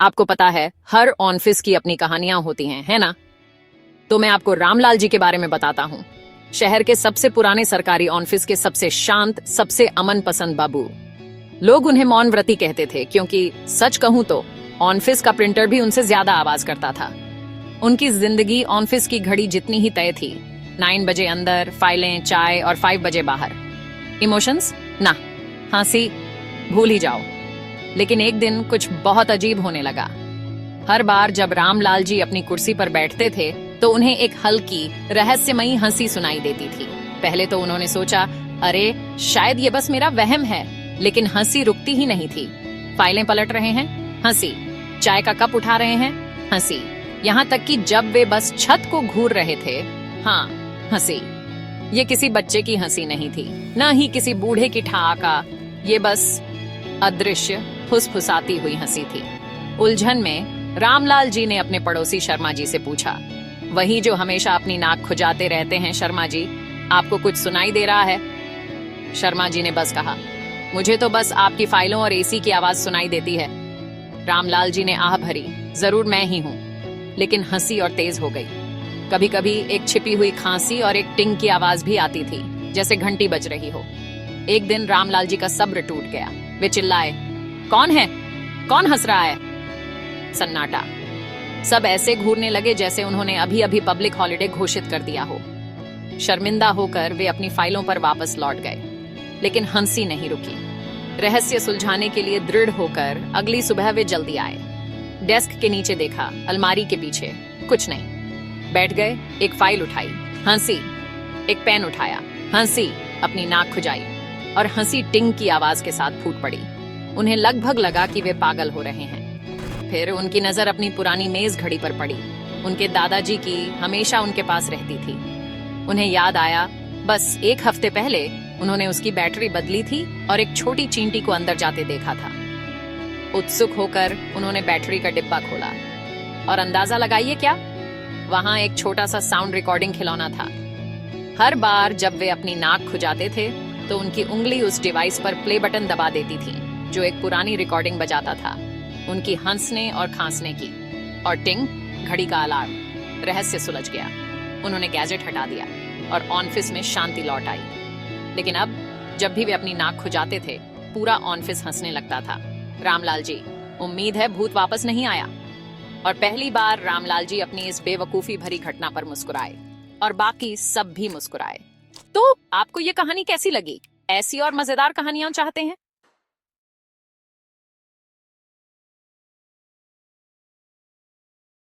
आपको पता है हर ऑफिस की अपनी कहानियां होती हैं, है ना? तो मैं आपको रामलाल जी के बारे में बताता हूँ। शहर के सबसे पुराने सरकारी ऑफिस के सबसे शांत, सबसे अमन पसंद बाबू। लोग उन्हें मौन व्रती कहते थे क्योंकि सच कहूं तो ऑफिस का प्रिंटर भी उनसे ज्यादा आवाज करता था। उनकी जिंदगी ऑफिस की घड़ी जितनी ही तय थी। 9 बजे अंदर, फाइलें, चाय और 5 बजे बाहर। इमोशंस ना, हंसी भूल ही जाओ। लेकिन एक दिन कुछ बहुत अजीब होने लगा। हर बार जब रामलाल जी अपनी कुर्सी पर बैठते थे तो उन्हें एक हल्की, रहस्यमयी हंसी सुनाई देती थी। पहले तो उन्होंने सोचा, अरे शायद ये बस मेरा वहम है, लेकिन हंसी रुकती ही नहीं थी। फाइलें पलट रहे हैं, हंसी। चाय का कप उठा रहे हैं, हंसी। यहाँ तक कि जब वे बस छत को घूर रहे थे, हाँ, हंसी। ये किसी बच्चे की हंसी नहीं थी, न ही किसी बूढ़े की ठहाका। ये बस अदृश्य, फुसफुसाती हुई हंसी थी। उलझन में रामलाल जी ने अपने पड़ोसी शर्मा जी से पूछा, वही जो हमेशा अपनी नाक खुजाते रहते हैं, शर्मा जी, आपको कुछ सुनाई दे रहा है? शर्मा जी ने बस कहा, मुझे तो बस आपकी फाइलों और एसी की आवाज सुनाई देती है। रामलाल जी ने आह भरी, जरूर मैं ही हूं। लेकिन हंसी और तेज हो गई। कभी कभी एक छिपी हुई खांसी और एक टिंग की आवाज भी आती थी, जैसे घंटी बज रही हो। एक दिन रामलाल जी का सब्र टूट गया। वे चिल्लाए, कौन है? कौन हंस रहा है? सन्नाटा। सब ऐसे घूरने लगे जैसे उन्होंने अभी अभी पब्लिक हॉलिडे घोषित कर दिया हो। शर्मिंदा होकर वे अपनी फाइलों पर वापस लौट गए, लेकिन हंसी नहीं रुकी। रहस्य सुलझाने के लिए दृढ़ होकर अगली सुबह वे जल्दी आए। डेस्क के नीचे देखा, अलमारी के पीछे कुछ नहीं। बैठ गए, एक फाइल उठाई, हंसी। एक पेन उठाया, हंसी। अपनी नाक खुजाई और हंसी टिंग की आवाज के साथ फूट पड़ी। उन्हें लगभग लगा कि वे पागल हो रहे हैं। फिर उनकी नजर अपनी पुरानी मेज घड़ी पर पड़ी, उनके दादाजी की, हमेशा उनके पास रहती थी। उन्हें याद आया, बस 1 हफ्ते पहले उन्होंने उसकी बैटरी बदली थी और एक छोटी चींटी को अंदर जाते देखा था। उत्सुक होकर उन्होंने बैटरी का डिब्बा खोला और अंदाजा लगाइए क्या? वहां एक छोटा सा साउंड रिकॉर्डिंग खिलौना था। हर बार जब वे अपनी नाक खुजाते थे तो उनकी उंगली उस डिवाइस पर प्ले बटन दबा देती थी, जो एक पुरानी रिकॉर्डिंग बजाता था, उनकी हंसने और खांसने की। और टिंग, घड़ी का अलार्म। रहस्य सुलझ गया। उन्होंने गैजेट हटा दिया और ऑफिस में शांति लौट आई। लेकिन अब जब भी वे अपनी नाक खुजाते थे, पूरा ऑफिस हंसने लगता था। रामलाल जी, उम्मीद है भूत वापस नहीं आया। और पहली बार रामलाल जी अपनी इस बेवकूफी भरी घटना पर मुस्कुराए और बाकी सब भी मुस्कुराए। तो आपको ये कहानी कैसी लगी? ऐसी और मजेदार कहानियां चाहते हैं